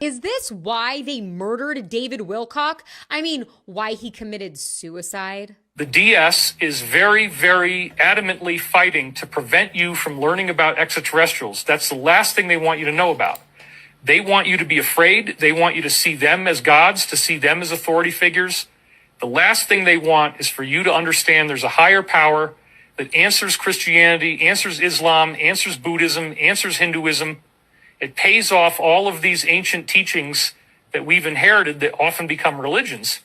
Is this why they murdered David Wilcock? I mean, why he committed suicide? The DS is very, very adamantly fighting to prevent you from learning about extraterrestrials. That's the last thing they want you to know about. They want you to be afraid. They want you to see them as gods, to see them as authority figures. The last thing they want is for you to understand there's a higher power that answers Christianity, answers Islam, answers Buddhism, answers Hinduism. It pays off all of these ancient teachings that we've inherited that often become religions.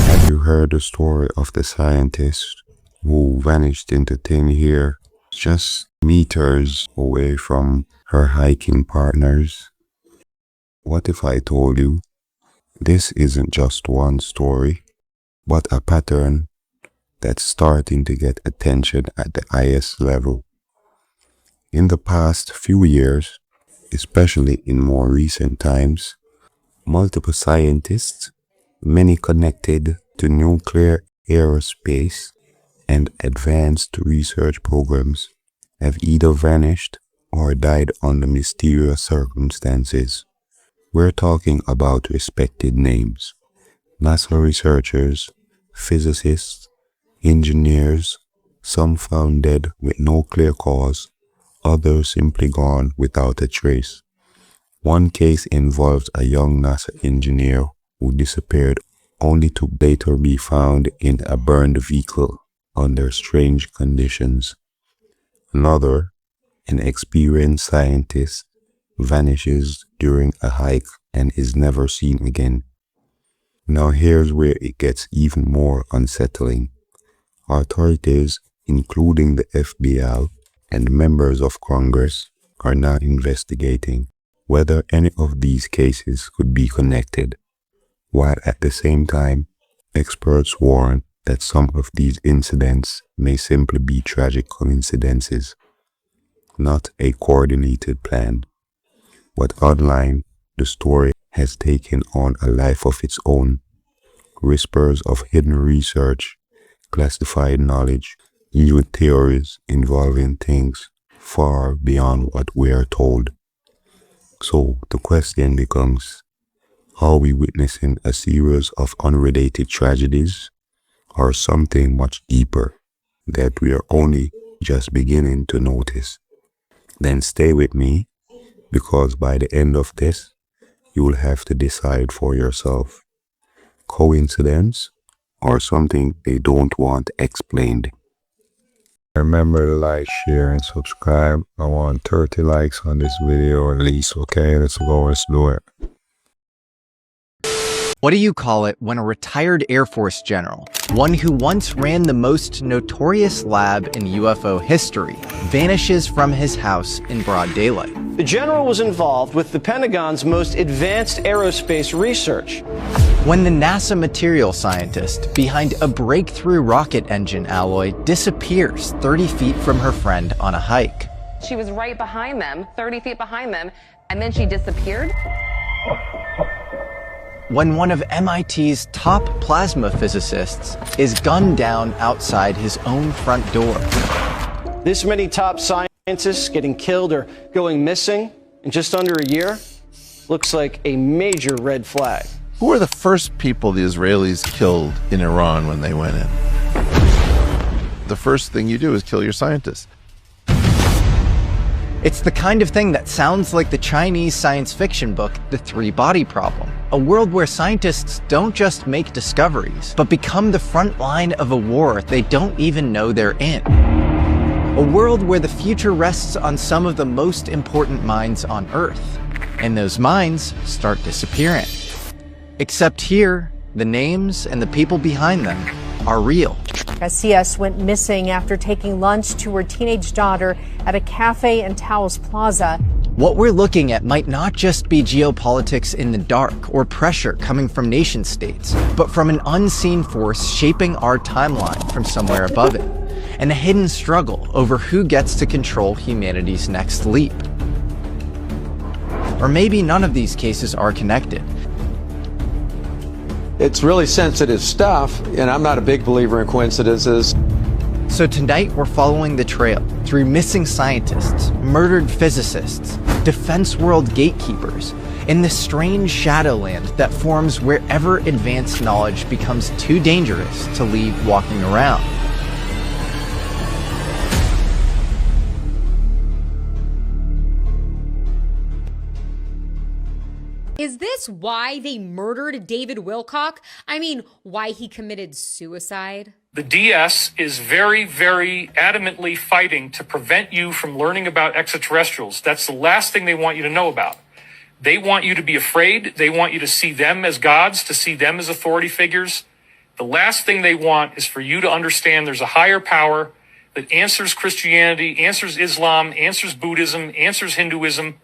Have you heard the story of the scientist who vanished into thin air just meters away from her hiking partners? What if I told you this isn't just one story, but a pattern that's starting to get attention at the highest level? In the past few years, especially in more recent times, multiple scientists, many connected to nuclear, aerospace, and advanced research programs, have either vanished or died under mysterious circumstances. We're talking about respected names: NASA researchers, physicists, engineers, some found dead with no clear cause, others simply gone without a trace. One case involved a young NASA engineer who disappeared only to later be found in a burned vehicle under strange conditions. Another, an experienced scientist, vanishes during a hike and is never seen again. Now here's where it gets even more unsettling. Authorities, including the FBI and members of Congress, are now investigating whether any of these cases could be connected, while at the same time, experts warn that some of these incidents may simply be tragic coincidences, not a coordinated plan. But online, the story has taken on a life of its own. Whispers of hidden research, classified knowledge, new theories involving things far beyond what we are told. So the question becomes, are we witnessing a series of unrelated tragedies, or something much deeper that we are only just beginning to notice? Then stay with me, because by the end of this, you will have to decide for yourself. Coincidence or something they don't want explained? Remember to like, share, and subscribe. I want 30 likes on this video at least, okay? Let's go, let's do it. What do you call it when a retired Air Force general, one who once ran the most notorious lab in UFO history, vanishes from his house in broad daylight? The general was involved with the Pentagon's most advanced aerospace research. When the NASA material scientist behind a breakthrough rocket engine alloy disappears 30 feet from her friend on a hike. She was right behind them, 30 feet behind them, and then she disappeared. When one of MIT's top plasma physicists is gunned down outside his own front door. This many top scientists getting killed or going missing in just under a year looks like a major red flag. Who were the first people the Israelis killed in Iran when they went in? The first thing you do is kill your scientists. It's the kind of thing that sounds like the Chinese science fiction book, The Three-Body Problem. A world where scientists don't just make discoveries, but become the front line of a war they don't even know they're in. A world where the future rests on some of the most important minds on Earth. And those minds start disappearing. Except here, the names and the people behind them are real. CS went missing after taking lunch to her teenage daughter at a cafe in Taos Plaza. What we're looking at might not just be geopolitics in the dark or pressure coming from nation states, but from an unseen force shaping our timeline from somewhere above it, and a hidden struggle over who gets to control humanity's next leap. Or maybe none of these cases are connected. It's really sensitive stuff, and I'm not a big believer in coincidences. So tonight we're following the trail through missing scientists, murdered physicists, defense world gatekeepers, in this strange shadowland that forms wherever advanced knowledge becomes too dangerous to leave walking around. Is this why they murdered David Wilcock? I mean, why he committed suicide? The DS is very, very adamantly fighting to prevent you from learning about extraterrestrials. That's the last thing they want you to know about. They want you to be afraid. They want you to see them as gods, to see them as authority figures. The last thing they want is for you to understand there's a higher power that answers Christianity, answers Islam, answers Buddhism, answers Hinduism.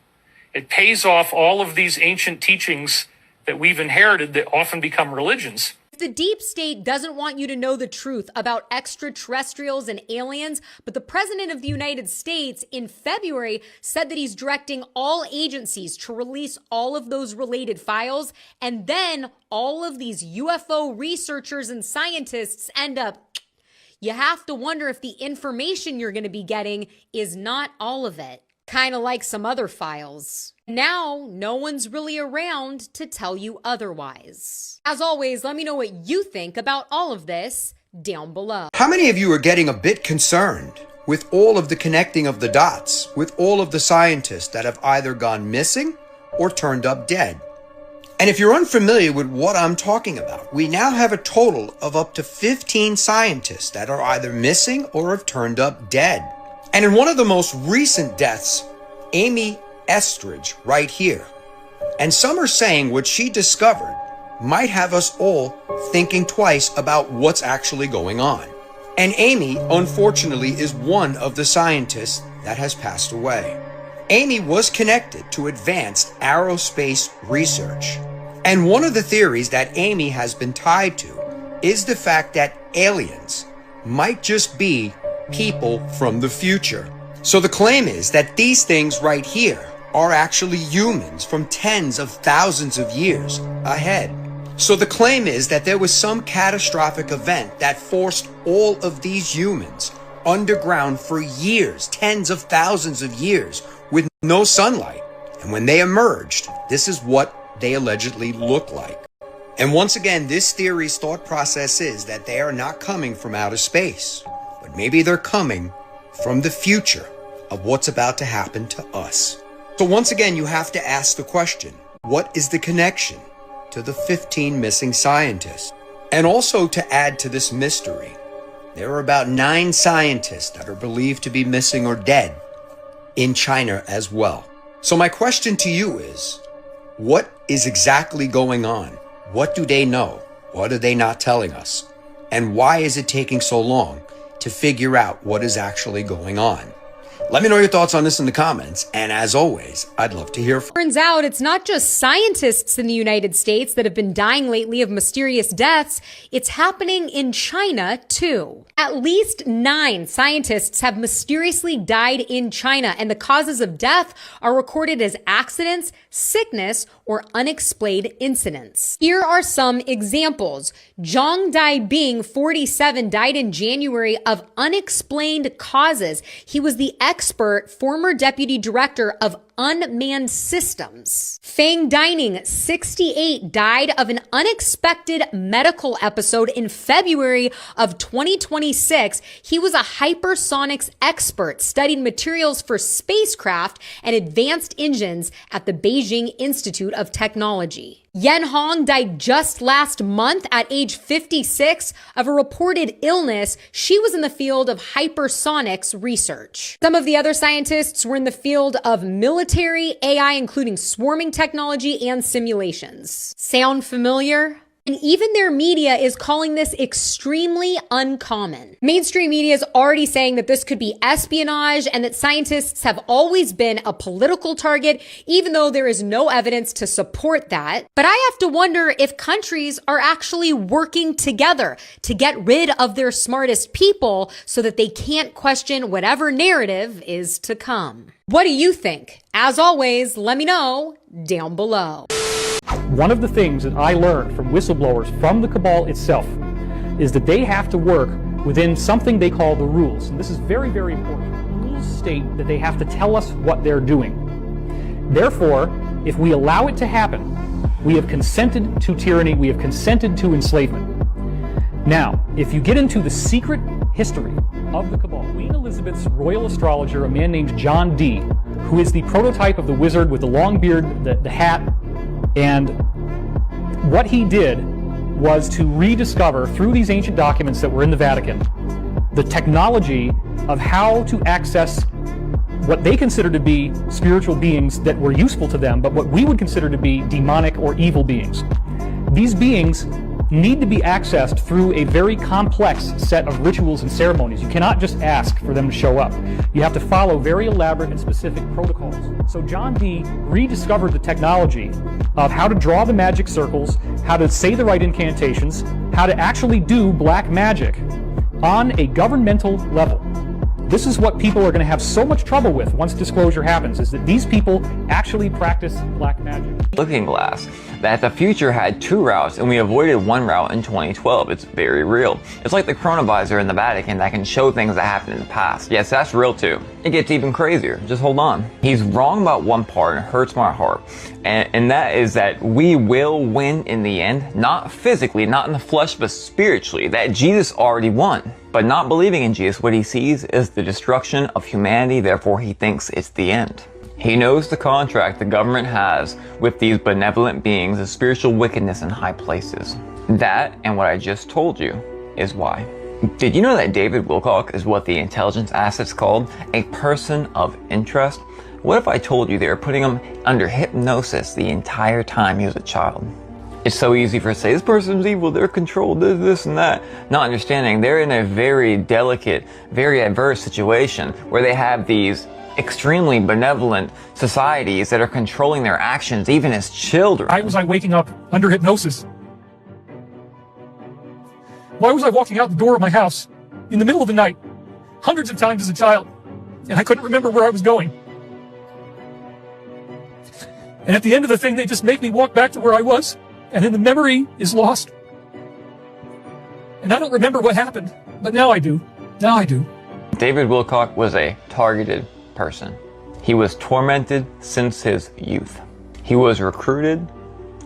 It pays off all of these ancient teachings that we've inherited that often become religions. If the deep state doesn't want you to know the truth about extraterrestrials and aliens, but the President of the United States in February said that he's directing all agencies to release all of those related files, and then all of these UFO researchers and scientists end up, you have to wonder if the information you're going to be getting is not all of it. Kind of like some other files. Now, no one's really around to tell you otherwise. As always, let me know what you think about all of this down below. How many of you are getting a bit concerned with all of the connecting of the dots, with all of the scientists that have either gone missing or turned up dead? And if you're unfamiliar with what I'm talking about, we now have a total of up to 15 scientists that are either missing or have turned up dead. And in one of the most recent deaths, Amy Eskridge, right here. And some are saying what she discovered might have us all thinking twice about what's actually going on. And Amy, unfortunately, is one of the scientists that has passed away. Amy was connected to advanced aerospace research. And one of the theories that Amy has been tied to is the fact that aliens might just be people from the future. So the claim is that these things right here are actually humans from tens of thousands of years ahead. So the claim is that there was some catastrophic event that forced all of these humans underground for years, tens of thousands of years, with no sunlight. And when they emerged, this is what they allegedly look like. And once again, this theory's thought process is that they are not coming from outer space, but maybe they're coming from the future of what's about to happen to us. So once again, you have to ask the question, what is the connection to the 15 missing scientists? And also to add to this mystery, there are about 9 scientists that are believed to be missing or dead in China as well. So my question to you is, what is exactly going on? What do they know? What are they not telling us? And why is it taking so long to figure out what is actually going on? Let me know your thoughts on this in the comments. And as always, I'd love to hear from you. Turns out it's not just scientists in the United States that have been dying lately of mysterious deaths. It's happening in China, too. At least 9 scientists have mysteriously died in China, and the causes of death are recorded as accidents, sickness, or unexplained incidents. Here are some examples. Zhang Daibing, 47, died in January of unexplained causes. He was the expert former deputy director of unmanned systems. Fang Dining, 68, died of an unexpected medical episode in February of 2026. He was a hypersonics expert, studied materials for spacecraft and advanced engines at the Beijing Institute of Technology. Yen Hong died just last month at age 56 of a reported illness. She was in the field of hypersonics research. Some of the other scientists were in the field of military AI, including swarming technology and simulations. Sound familiar? And even their media is calling this extremely uncommon. Mainstream media is already saying that this could be espionage and that scientists have always been a political target, even though there is no evidence to support that. But I have to wonder if countries are actually working together to get rid of their smartest people so that they can't question whatever narrative is to come. What do you think? As always, let me know down below. One of the things that I learned from whistleblowers from the cabal itself is that they have to work within something they call the rules. And this is very, very important. The rules state that they have to tell us what they're doing. Therefore, if we allow it to happen, we have consented to tyranny, we have consented to enslavement. Now, if you get into the secret history of the Cabal, Queen Elizabeth's royal astrologer, a man named John Dee, who is the prototype of the wizard with the long beard, the hat, and what he did was to rediscover, through these ancient documents that were in the Vatican, the technology of how to access what they consider to be spiritual beings that were useful to them, but what we would consider to be demonic or evil beings. These beings need to be accessed through a very complex set of rituals and ceremonies. You cannot just ask for them to show up. You have to follow very elaborate and specific protocols. So John Dee rediscovered the technology of how to draw the magic circles, how to say the right incantations, how to actually do black magic on a governmental level. This is what people are going to have so much trouble with once disclosure happens, is that these people actually practice black magic. Looking glass, that the future had two routes and we avoided one route in 2012. It's very real. It's like the chronovisor in the Vatican that can show things that happened in the past. Yes, that's real too. It gets even crazier. Just hold on. He's wrong about one part and it hurts my heart. And that is that we will win in the end, not physically, not in the flesh, but spiritually. That Jesus already won. But not believing in Jesus, what he sees is the destruction of humanity, therefore he thinks it's the end. He knows the contract the government has with these benevolent beings of spiritual wickedness in high places. That, and what I just told you, is why. Did you know that David Wilcock is what the intelligence assets called a person of interest? What if I told you they were putting him under hypnosis the entire time he was a child? It's so easy for us to say, this person's evil, they're controlled, this and that. Not understanding they're in a very delicate, very adverse situation where they have these extremely benevolent societies that are controlling their actions even as children. Why was I waking up under hypnosis? Why was I walking out the door of my house in the middle of the night, hundreds of times as a child, and I couldn't remember where I was going? And at the end of the thing, they just make me walk back to where I was, and then the memory is lost. And I don't remember what happened, but now I do. Now I do. David Wilcock was a targeted person. He was tormented since his youth. He was recruited,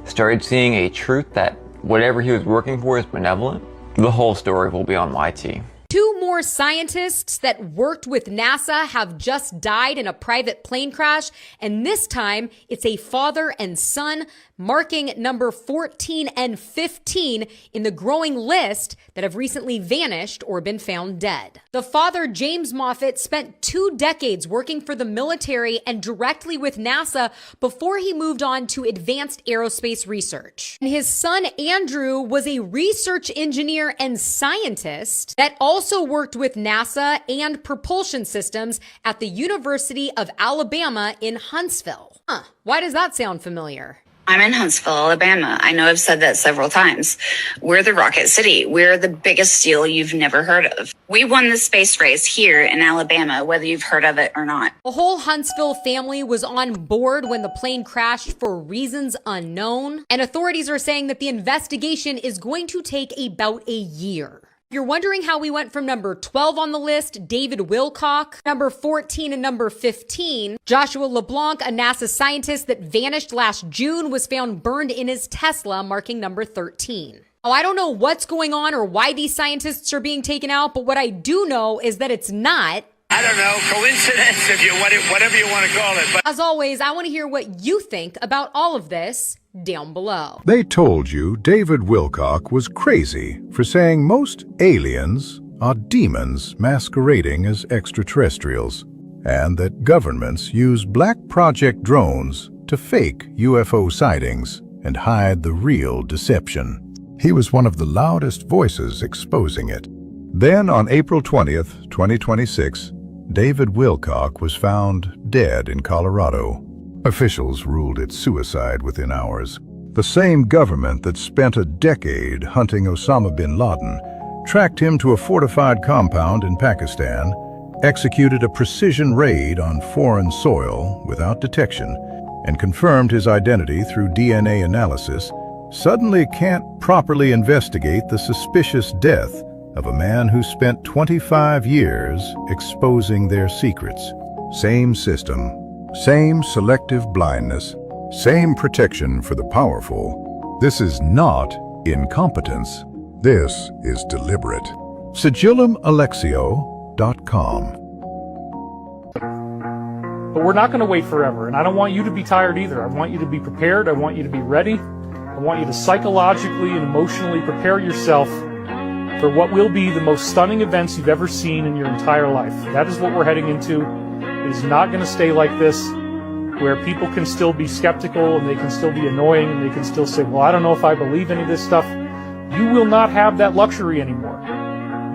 started seeing a truth that whatever he was working for is benevolent. The whole story will be on YT. Two more scientists that worked with NASA have just died in a private plane crash, and this time it's a father and son, marking number 14 and 15 in the growing list that have recently vanished or been found dead. The father, James Moffett, spent 2 decades working for the military and directly with NASA before he moved on to advanced aerospace research. And his son, Andrew, was a research engineer and scientist that also worked with NASA and propulsion systems at the University of Alabama in Huntsville. Why does that sound familiar? I'm in Huntsville, Alabama. I know I've said that several times. We're the Rocket City. We're the biggest deal you've never heard of. We won the space race here in Alabama, whether you've heard of it or not. The whole Huntsville family was on board when the plane crashed for reasons unknown, and authorities are saying that the investigation is going to take about a year. If you're wondering how we went from number 12 on the list, David Wilcock, number 14 and number 15, Joshua LeBlanc, a NASA scientist that vanished last June, was found burned in his Tesla, marking number 13. Now, I don't know what's going on or why these scientists are being taken out, but what I do know is that it's not, I don't know, coincidence, whatever you want to call it. But as always, I want to hear what you think about all of this down below. They told you David Wilcock was crazy for saying most aliens are demons masquerading as extraterrestrials, and that governments use black project drones to fake UFO sightings and hide the real deception. He was one of the loudest voices exposing it. Then on April 20th, 2026, David Wilcock was found dead in Colorado. Officials ruled it suicide within hours. The same government that spent a decade hunting Osama bin Laden tracked him to a fortified compound in Pakistan, executed a precision raid on foreign soil without detection, and confirmed his identity through DNA analysis, suddenly can't properly investigate the suspicious death of a man who spent 25 years exposing their secrets. Same system, same selective blindness, same protection for the powerful. This is not incompetence. This is deliberate. SigilumAlexio.com. But we're not going to wait forever, and I don't want you to be tired either. I want you to be prepared. I want you to be ready. I want you to psychologically and emotionally prepare yourself for what will be the most stunning events you've ever seen in your entire life. That is what we're heading into. It is not going to stay like this, where people can still be skeptical and they can still be annoying and they can still say, well, I don't know if I believe any of this stuff. You will not have that luxury anymore.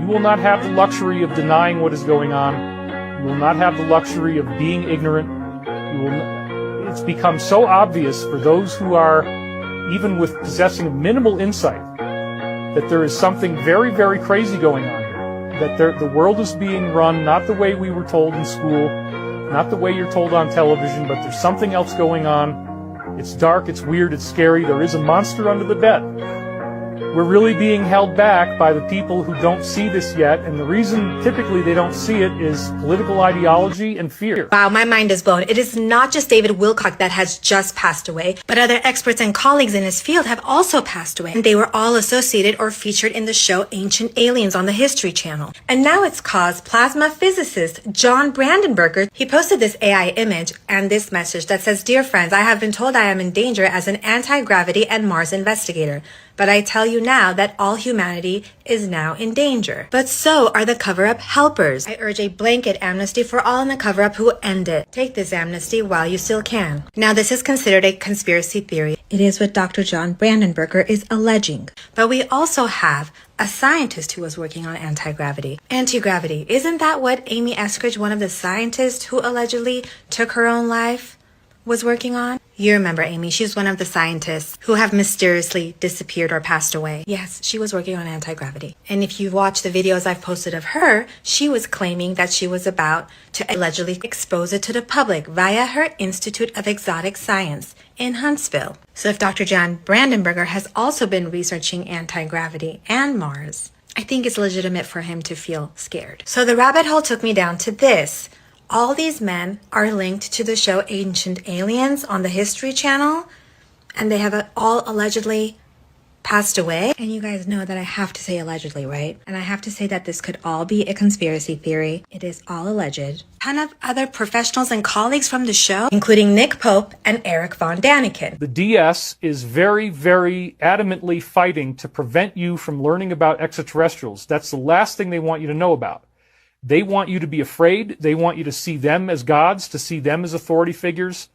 You will not have the luxury of denying what is going on. You will not have the luxury of being ignorant. It's become so obvious for those who are, even with possessing minimal insight, that there is something very, very crazy going on here. That the world is being run not the way we were told in school, not the way you're told on television, but there's something else going on. It's dark, it's weird, it's scary. There is a monster under the bed. We're really being held back by the people who don't see this yet, and the reason typically they don't see it is political ideology and fear. Wow, my mind is blown. It is not just David Wilcock that has just passed away, but other experts and colleagues in his field have also passed away. And they were all associated or featured in the show Ancient Aliens on the History Channel. And now it's caused plasma physicist John Brandenburger. He posted this AI image and this message that says, "Dear friends, I have been told I am in danger as an anti-gravity and Mars investigator. But I tell you now that all humanity is now in danger. But so are the cover-up helpers. I urge a blanket amnesty for all in the cover-up who end it. Take this amnesty while you still can." Now, this is considered a conspiracy theory. It is what Dr. John Brandenburger is alleging. But we also have a scientist who was working on anti-gravity. Anti-gravity. Isn't that what Amy Eskridge, one of the scientists who allegedly took her own life, was working on? You remember Amy, she's one of the scientists who have mysteriously disappeared or passed away. Yes, she was working on anti-gravity. And if you watch the videos I've posted of her, she was claiming that she was about to allegedly expose it to the public via her Institute of Exotic Science in Huntsville. So if Dr. John Brandenburger has also been researching anti-gravity and Mars, I think it's legitimate for him to feel scared. So the rabbit hole took me down to this. All these men are linked to the show Ancient Aliens on the History Channel, and they have all allegedly passed away. And you guys know that I have to say allegedly, right? And I have to say that this could all be a conspiracy theory. It is all alleged. A ton of other professionals and colleagues from the show, including Nick Pope and Eric Von Daniken. The DS is very, very adamantly fighting to prevent you from learning about extraterrestrials. That's the last thing they want you to know about. They want you to be afraid. They want you to see them as gods, to see them as authority figures.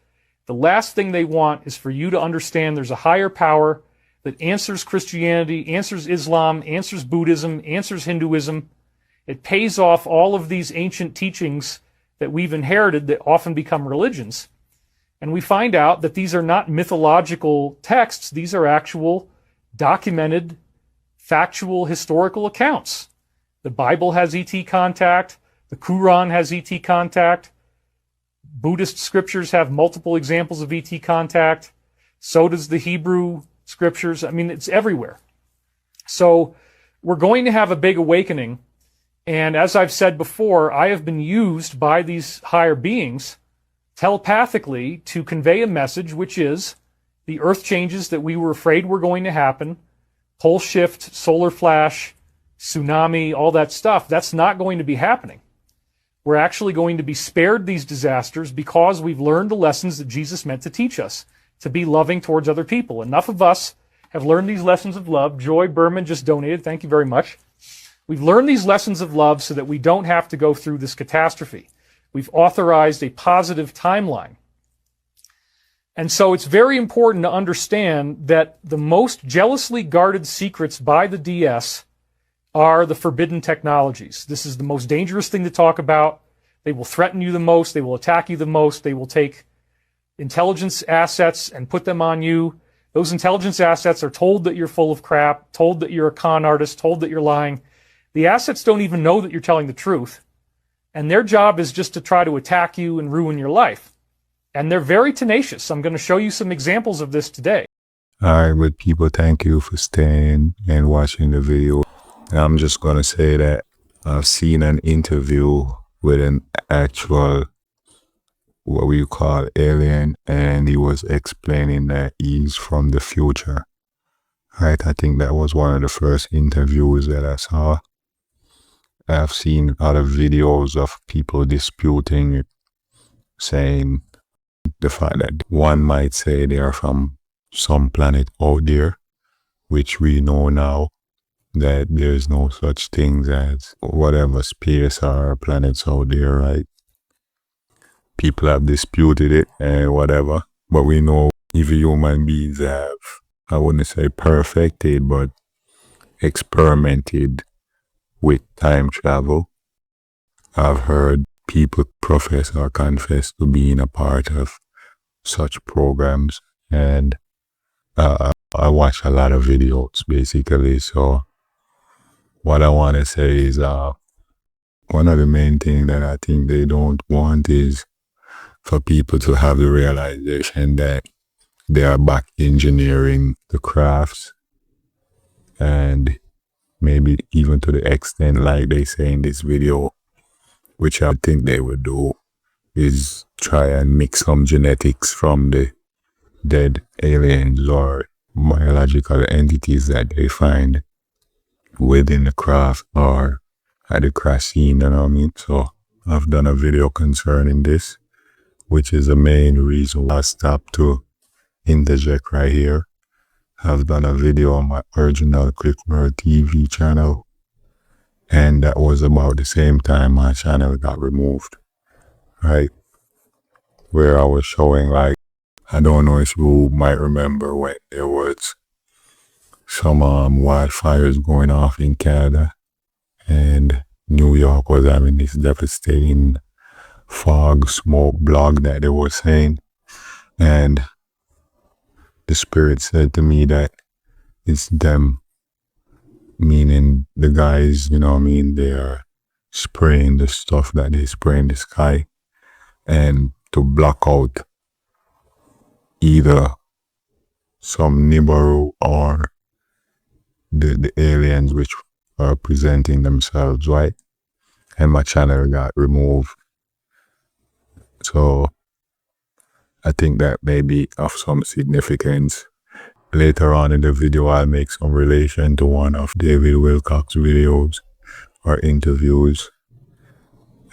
The last thing they want is for you to understand there's a higher power that answers Christianity, answers Islam, answers Buddhism, answers Hinduism. It pays off all of these ancient teachings that we've inherited that often become religions. And we find out that these are not mythological texts. These are actual, documented, factual, historical accounts. The Bible has ET contact. The Quran has ET contact. Buddhist scriptures have multiple examples of ET contact. So does the Hebrew scriptures. I mean, it's everywhere. So we're going to have a big awakening. And as I've said before, I have been used by these higher beings telepathically to convey a message, which is the earth changes that we were afraid were going to happen, pole shift, solar flash, tsunami, all that stuff, that's not going to be happening. We're actually going to be spared these disasters because we've learned the lessons that Jesus meant to teach us, to be loving towards other people. Enough of us have learned these lessons of love. Joy Berman just donated. Thank you very much. We've learned these lessons of love so that we don't have to go through this catastrophe. We've authorized a positive timeline. And so it's very important to understand that the most jealously guarded secrets by the DS are the forbidden technologies. This is the most dangerous thing to talk about. They will threaten you the most. They will attack you the most. They will take intelligence assets and put them on you. Those intelligence assets are told that you're full of crap, told that you're a con artist, told that you're lying. The assets don't even know that you're telling the truth. And their job is just to try to attack you and ruin your life. And they're very tenacious. I'm going to show you some examples of this today. Alright, but people, thank you for staying and watching the video. I'm just going to say that I've seen an interview with an actual, what we call alien, and he was explaining that he's from the future. Right? I think that was one of the first interviews that I saw. I've seen other videos of people disputing it, saying the fact that one might say they are from some planet out there, which we know now that there's no such things as whatever space or planets out there, right? People have disputed it and whatever, but we know if human beings have, I wouldn't say perfected, but experimented with time travel. I've heard people profess or confess to being a part of such programs, and I watch a lot of videos basically. So what I want to say is one of the main things that I think they don't want is for people to have the realization that they are back engineering the crafts, and maybe even to the extent like they say in this video, which I think they would do, is try and mix some genetics from the dead aliens or biological entities that they find within the craft or at the crash scene, you know what I mean? So I've done a video concerning this, which is the main reason why I stopped to interject right here. I've done a video on my original Clickworld TV channel, and that was about the same time my channel got removed, right? Where I was showing, like, I don't know if you might remember when there was some wildfires going off in Canada, and New York was having this devastating fog, smoke block that they were saying, and the spirit said to me that it's them, meaning the guys, you know what I mean, they are spraying the stuff that they spray in the sky and to block out either some Nibiru or the aliens which are presenting themselves, right? And my channel got removed. So I think that may be of some significance. Later on in the video, I'll make some relation to one of David Wilcock's videos or interviews.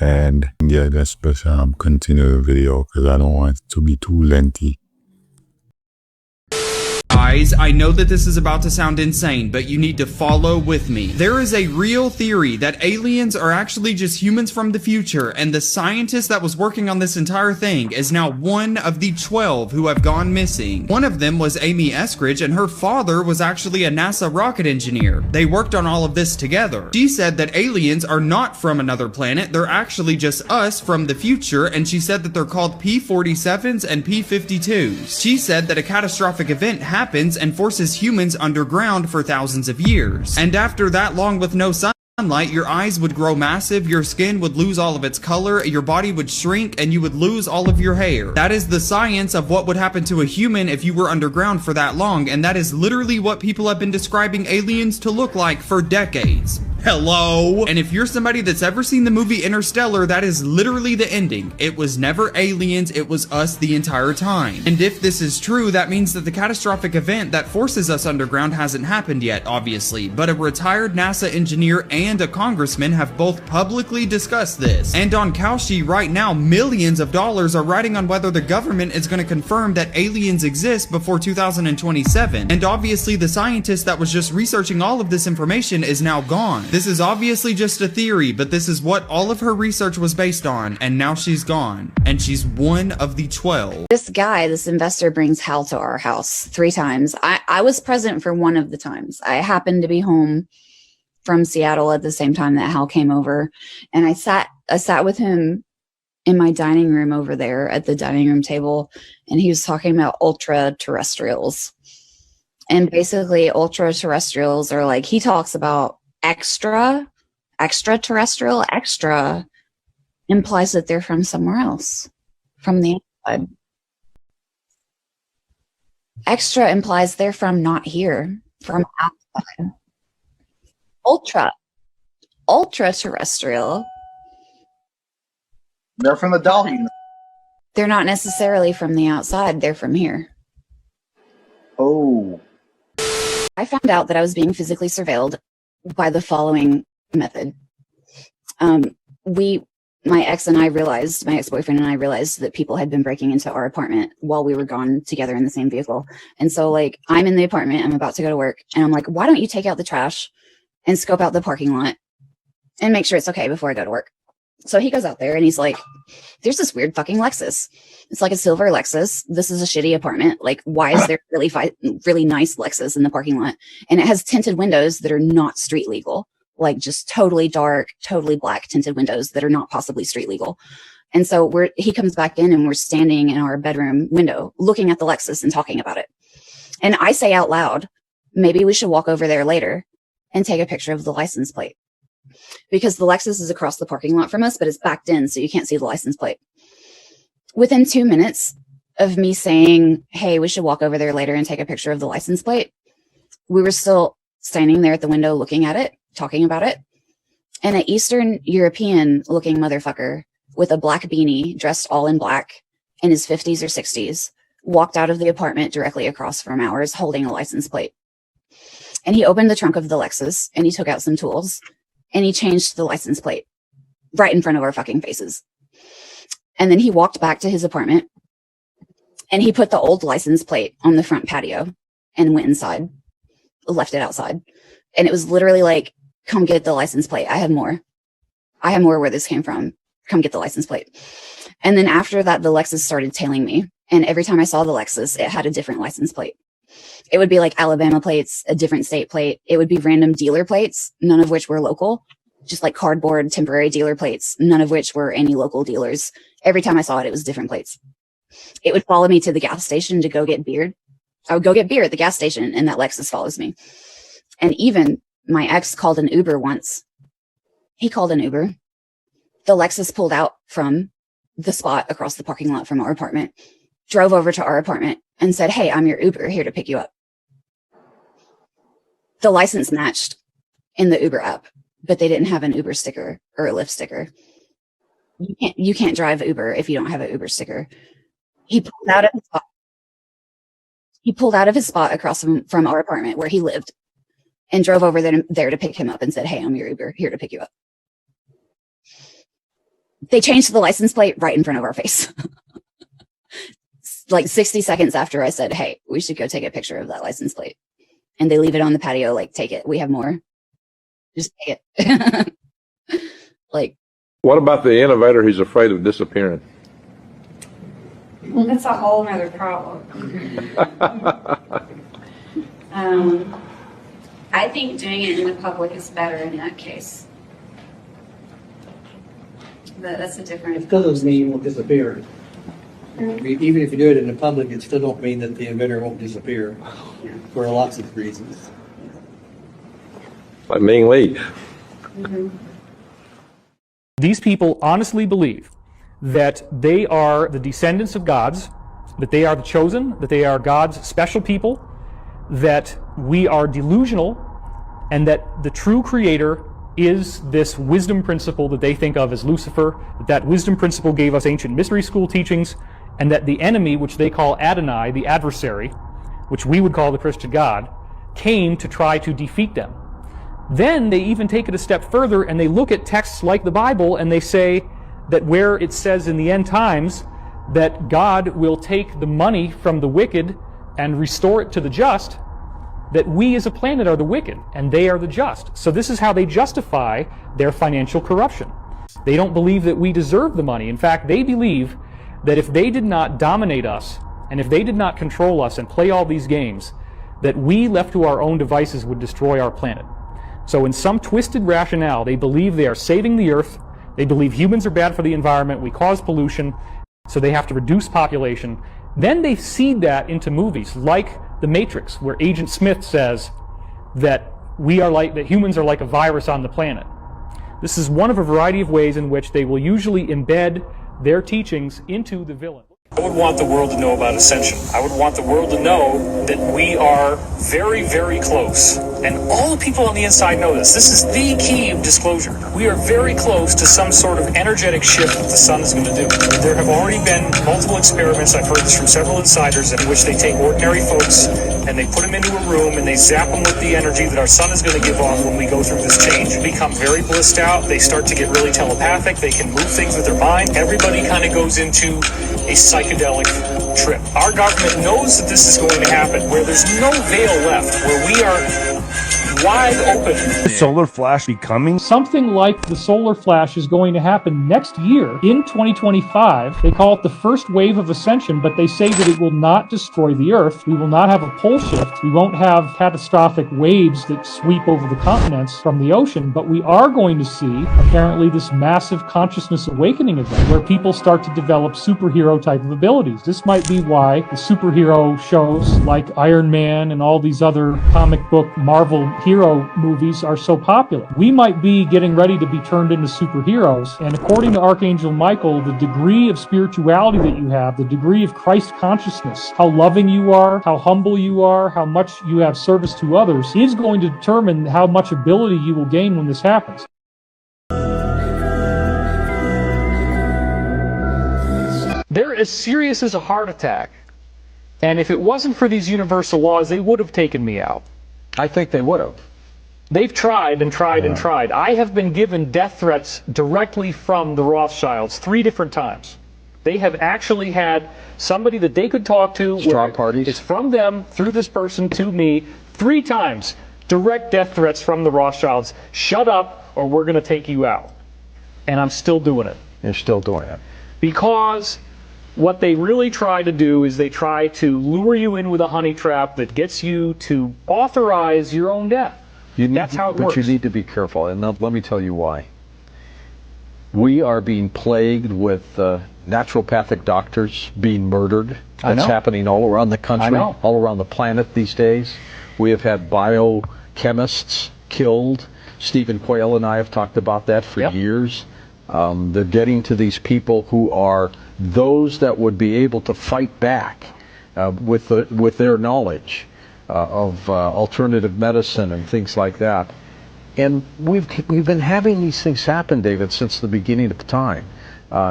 And yeah, let's just continue the video because I don't want it to be too lengthy. Guys, I know that this is about to sound insane, but you need to follow with me. There is a real theory that aliens are actually just humans from the future, and the scientist that was working on this entire thing is now one of the 12 who have gone missing. One of them was Amy Eskridge, and her father was actually a NASA rocket engineer. They worked on all of this together. She said that aliens are not from another planet, they're actually just us from the future, and she said that they're called P-47s and P-52s. She said that a catastrophic event happens and forces humans underground for thousands of years. And after that long with no sunlight, your eyes would grow massive, your skin would lose all of its color, your body would shrink, and you would lose all of your hair. That is the science of what would happen to a human if you were underground for that long, and that is literally what people have been describing aliens to look like for decades. Hello? And if you're somebody that's ever seen the movie Interstellar, that is literally the ending. It was never aliens, it was us the entire time. And if this is true, that means that the catastrophic event that forces us underground hasn't happened yet, obviously, but a retired NASA engineer and a congressman have both publicly discussed this. And on Kalshi right now, millions of dollars are riding on whether the government is going to confirm that aliens exist before 2027. And obviously the scientist that was just researching all of this information is now gone. This is obviously just a theory, but this is what all of her research was based on, and now she's gone. And she's one of the 12. This guy, this investor, brings Hal to our house 3 times. I was present for one of the times. I happened to be home from Seattle at the same time that Hal came over, and I sat with him in my dining room over there at the dining room table, and he was talking about ultra-terrestrials. And basically, ultra-terrestrials are like, he talks about extraterrestrial. Extra implies that they're from somewhere else, from the outside. Extra implies they're from not here, from outside. Ultraterrestrial. They're from the doll universe. They're not necessarily from the outside, they're from here. Oh. I found out that I was being physically surveilled by the following method. My ex-boyfriend and I realized that people had been breaking into our apartment while we were gone together in the same vehicle. And so like, I'm in the apartment, I'm about to go to work, and I'm like, why don't you take out the trash and scope out the parking lot and make sure it's okay before I go to work? So he goes out there and he's like, there's this weird fucking Lexus. It's like a silver Lexus. This is a shitty apartment. Like, why is there really nice Lexus in the parking lot? And it has tinted windows that are not street legal. Like just totally dark, totally black tinted windows that are not possibly street legal. And so he comes back in and we're standing in our bedroom window looking at the Lexus and talking about it. And I say out loud, maybe we should walk over there later and take a picture of the license plate, because the Lexus is across the parking lot from us, but it's backed in, so you can't see the license plate. Within 2 minutes of me saying, hey, we should walk over there later and take a picture of the license plate, we were still standing there at the window looking at it, talking about it. And an Eastern European looking motherfucker with a black beanie, dressed all in black, in his 50s or 60s, walked out of the apartment directly across from ours holding a license plate. And he opened the trunk of the Lexus and he took out some tools and he changed the license plate right in front of our fucking faces. And then he walked back to his apartment and he put the old license plate on the front patio and went inside, left it outside. And it was literally like, come get the license plate. I have more where this came from. Come get the license plate. And then after that, the Lexus started tailing me. And every time I saw the Lexus, it had a different license plate. It would be like Alabama plates, a different state plate. It would be random dealer plates, none of which were local, just like cardboard temporary dealer plates, none of which were any local dealers. Every time I saw it, it was different plates. It would follow me to the gas station to go get beer. I would go get beer at the gas station and that Lexus follows me. And even my ex called an Uber once. He called an Uber. The Lexus pulled out from the spot across the parking lot from our apartment, drove over to our apartment and said, hey, I'm your Uber here to pick you up. The license matched in the Uber app, but they didn't have an Uber sticker or a Lyft sticker. You can't drive Uber if you don't have an Uber sticker. He pulled out of his spot. He pulled out of his spot across from our apartment where he lived and drove over there to pick him up and said, hey, I'm your Uber here to pick you up. They changed the license plate right in front of our face. Like 60 seconds after I said, hey, we should go take a picture of that license plate. And they leave it on the patio, like, take it. We have more. Just take it. Like, what about the innovator who's afraid of disappearing? Well, that's a whole nother problem. I think doing it in the public is better in that case. But that's a different... It still doesn't mean you won't disappear. Even if you do it in the public, it still don't mean that the inventor won't disappear for lots of reasons. Like Ming Lee. Mm-hmm. These people honestly believe that they are the descendants of gods, that they are the chosen, that they are God's special people, that we are delusional, and that the true creator is this wisdom principle that they think of as Lucifer, that wisdom principle gave us ancient mystery school teachings, and that the enemy, which they call Adonai, the adversary, which we would call the Christian God, came to try to defeat them. Then they even take it a step further and they look at texts like the Bible and they say that where it says in the end times that God will take the money from the wicked and restore it to the just, that we as a planet are the wicked and they are the just. So this is how they justify their financial corruption. They don't believe that we deserve the money. In fact, they believe that if they did not dominate us and if they did not control us and play all these games, that we left to our own devices would destroy our planet. So in some twisted rationale, they believe they are saving the earth, they believe humans are bad for the environment, we cause pollution, so they have to reduce population. Then they seed that into movies like The Matrix, where Agent Smith says that that humans are like a virus on the planet. This is one of a variety of ways in which they will usually embed their teachings into the villain. I would want the world to know about Ascension. I would want the world to know that we are very, very close. And all the people on the inside know this. This is the key of disclosure. We are very close to some sort of energetic shift that the sun is going to do. There have already been multiple experiments, I've heard this from several insiders, in which they take ordinary folks and they put them into a room and they zap them with the energy that our sun is going to give off when we go through this change. They become very blissed out. They start to get really telepathic. They can move things with their mind. Everybody kind of goes into a psychedelic trip. Our government knows that this is going to happen, where there's no veil left, where we are wide open. Solar flash becoming? Something like the solar flash is going to happen next year in 2025. They call it the first wave of ascension, but they say that it will not destroy the Earth. We will not have a pole shift. We won't have catastrophic waves that sweep over the continents from the ocean, but we are going to see, apparently, this massive consciousness awakening event where people start to develop superhero type of abilities. This might be why the superhero shows like Iron Man and all these other comic book Marvel hero movies are so popular. We might be getting ready to be turned into superheroes, and according to Archangel Michael, the degree of spirituality that you have, the degree of Christ consciousness, how loving you are, how humble you are, how much you have service to others, is going to determine how much ability you will gain when this happens. They're as serious as a heart attack. And if it wasn't for these universal laws, they would have taken me out. I think they would have. They've tried and tried and tried. I have been given death threats directly from the Rothschilds 3 different times. They have actually had somebody that they could talk to. Straw parties. It's from them, through this person, to me, 3 times. Direct death threats from the Rothschilds. Shut up or we're going to take you out. And I'm still doing it. You're still doing it. Because what they really try to do is they try to lure you in with a honey trap that gets you to authorize your own death. That's how it works. But you need to be careful, and let me tell you why. We are being plagued with naturopathic doctors being murdered. That's happening all around the country, all around the planet these days. We have had biochemists killed. Stephen Quayle and I have talked about that for years. They're getting to these people who are those that would be able to fight back with their knowledge of alternative medicine and things like that. And we've been having these things happen, David, since the beginning of time.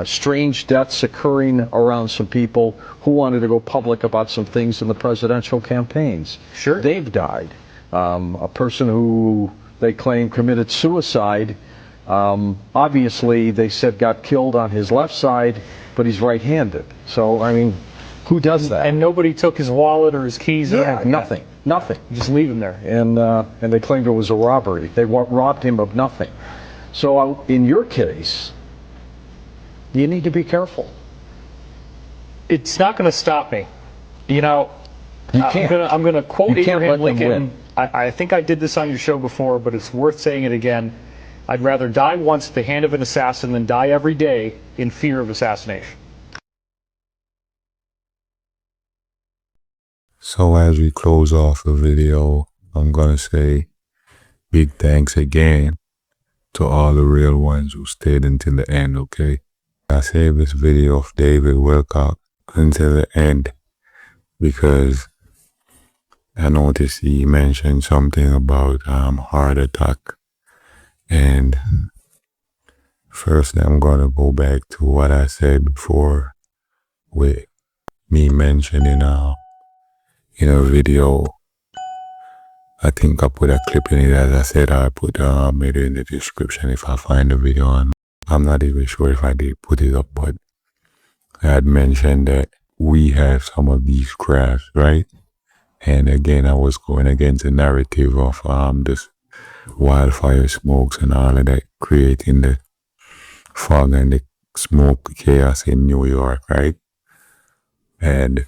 Strange deaths occurring around some people who wanted to go public about some things in the presidential campaigns. Sure. They've died. A person who they claim committed suicide, obviously they said got killed on his left side, but he's right-handed. So, I mean, who does that? And nobody took his wallet or his keys or anything. Nothing. Just leave him there. And they claimed it was a robbery. They robbed him of nothing. So in your case, you need to be careful. It's not going to stop me. You know, you can't. I'm going to quote Abraham Lincoln. Win. I think I did this on your show before, but it's worth saying it again. I'd rather die once at the hand of an assassin than die every day in fear of assassination. So as we close off the video, I'm gonna say big thanks again to all the real ones who stayed until the end, okay? I saved this video of David Wilcock until the end because I noticed he mentioned something about heart attack. And first I'm gonna go back to what I said before with me mentioning in a video. I think I put a clip in it. As I said, I put it in the description if I find the video, and I'm not even sure if I did put it up, but I had mentioned that we have some of these crafts, right? And again, I was going against the narrative of this wildfire smokes and all of that, creating the fog and the smoke chaos in New York, right? And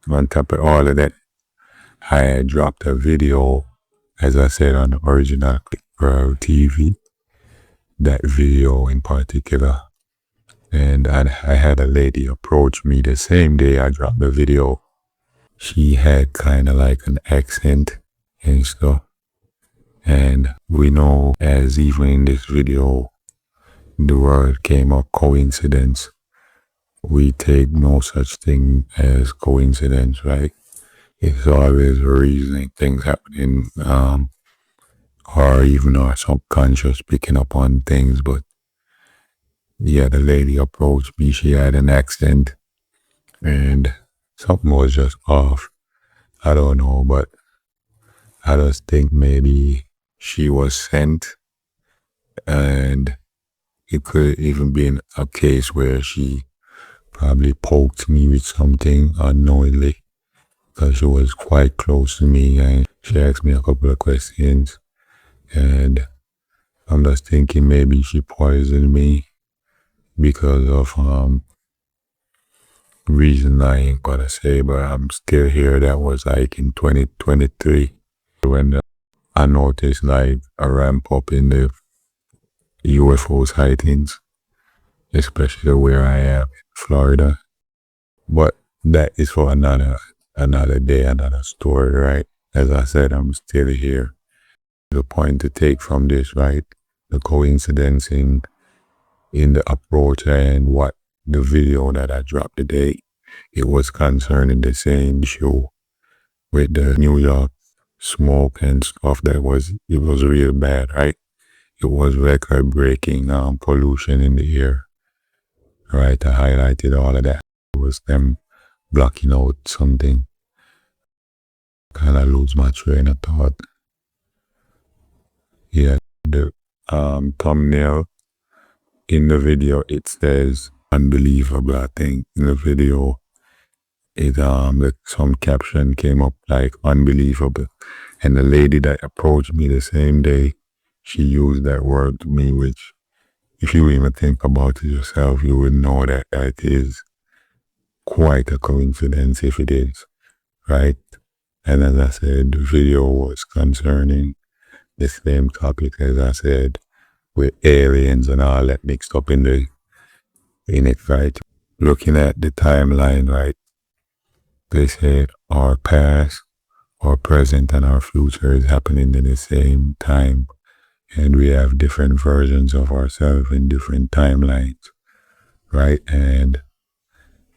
on top of all of that, I had dropped a video, as I said, on the original Click TV, that video in particular. And I had a lady approach me the same day I dropped the video. She had kind of like an accent and stuff. And we know, as even in this video, the word came up coincidence. we take no such thing as coincidence, right? It's always a reasoning, things happening, or even our subconscious picking up on things. But yeah, the lady approached me, she had an accent, and something was just off. I don't know, but I just think maybe she was sent, and it could even be a case where she probably poked me with something unknowingly, because she was quite close to me and she asked me a couple of questions, and I'm just thinking maybe she poisoned me because of reason I ain't gonna say, but I'm still here. That was like in 2023 when I noticed like a ramp up in the UFO sightings, especially where I am in Florida. But that is for another day, another story, right? As I said, I'm still here. The point to take from this, right? The coincidence in the approach and what the video that I dropped today, it was concerning the same issue with the New York smoke and stuff. It was real bad, right? It was record breaking pollution in the air, right? I highlighted all of that. It was them blocking out something. Kind of lose my train of thought. Yeah, the thumbnail in the video, it says unbelievable. I think in the video, it some caption came up like unbelievable, and the lady that approached me the same day, she used that word to me, which if you even think about it yourself, you would know that that is quite a coincidence if it is, right? And as I said, the video was concerning the same topic, as I said, with aliens and all that mixed up in it, right? Looking at the timeline, right? They said our past, our present, and our future is happening at the same time. And we have different versions of ourselves in different timelines, right? And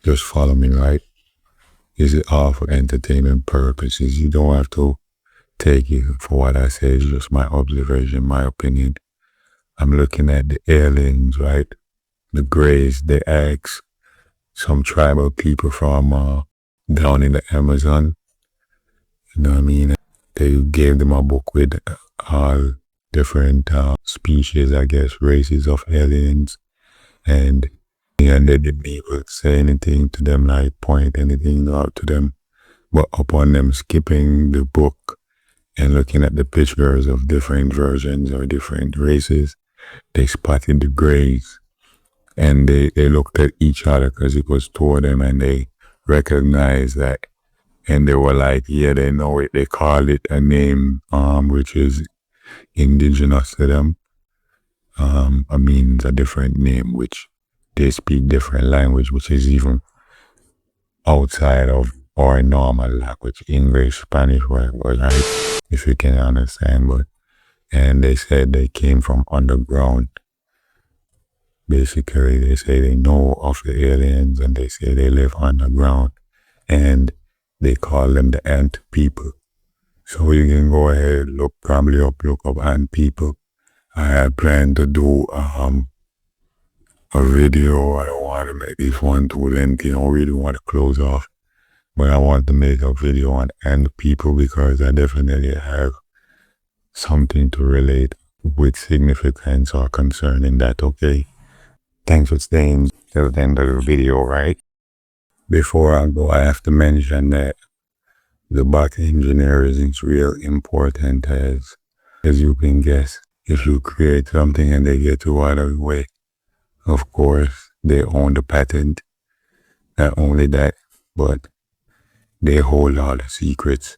just follow me, right? Is it all for entertainment purposes? You don't have to take it for what I say. It's just my observation, my opinion. I'm looking at the aliens, right? The Greys, they asked some tribal people from down in the Amazon, you know what I mean? They gave them a book with all different species, I guess, races of aliens, and they didn't even say anything to them, like point anything out to them, but upon them skipping the book and looking at the pictures of different versions or different races, they spotted the Greys, and they looked at each other because it was two of them, and they recognized that, and they were like, yeah, they know it. They call it a name which is indigenous to them. I mean, it's a different name which they speak different language, which is even outside of our normal language, English, Spanish, whatever, right? If you can understand. But and they said they came from underground. Basically, they say they know of the aliens, and they say they live underground, and they call them the ant people. So you can go ahead, look up ant people. I had planned to do a video. I don't want to make this one too lengthy. I don't really want to close off, but I want to make a video on ant people because I definitely have something to relate with significance or concerning that, okay? Thanks for staying till the end of the video, right? Before I go, I have to mention that the bot engineering is real important, as you can guess. If you create something and they get you out of the way, of course, they own the patent. Not only that, but they hold all the secrets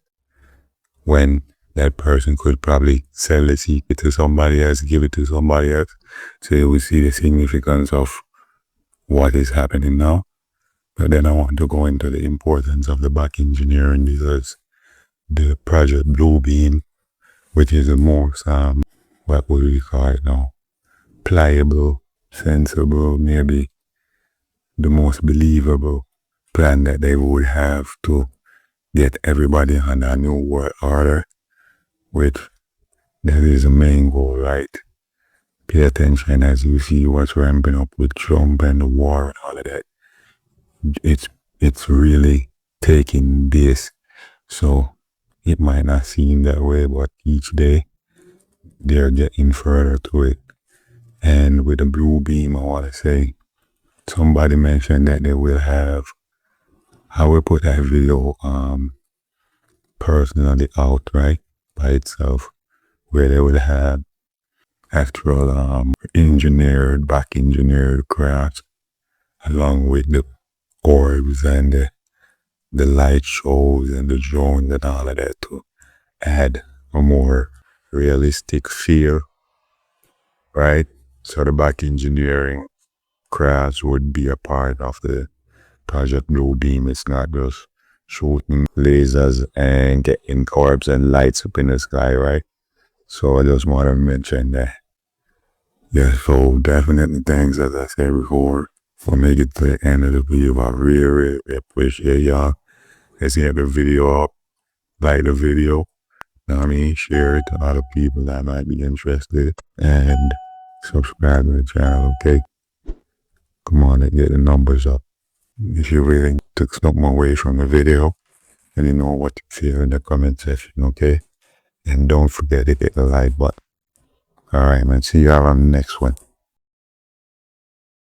when that person could probably sell the secret to somebody else, give it to somebody else. So you will see the significance of what is happening now. But then I want to go into the importance of the back engineering, because the project Bluebeam, which is the most, what would we call it now? Pliable, sensible, maybe the most believable plan that they would have to get everybody on a new world order, which that is the main goal, right? Pay attention as you see what's ramping up with Trump and the war and all of that. It's really taking this. So it might not seem that way, but each day they're getting further to it. And with the blue beam, I want to say, somebody mentioned that they will have, I will put that video personally out, right, by itself, where they will have actual back engineered crafts along with the orbs and the light shows and the drones and all of that to add a more realistic feel, right? So the back engineering crafts would be a part of the Project Blue Beam. It's not just shooting lasers and getting orbs and lights up in the sky, right? So I just want to mention that. Yeah, so definitely thanks, as I said before, for making it to the end of the video. I really appreciate y'all. Let's get the video up, like the video, you know what I mean? Share it to other people that might be interested, and subscribe to the channel, okay? Come on, let's get the numbers up. If you really took something away from the video, let me know what you feel in the comment section, okay? And don't forget to hit the like button. Alright, man, see y'all on the next one.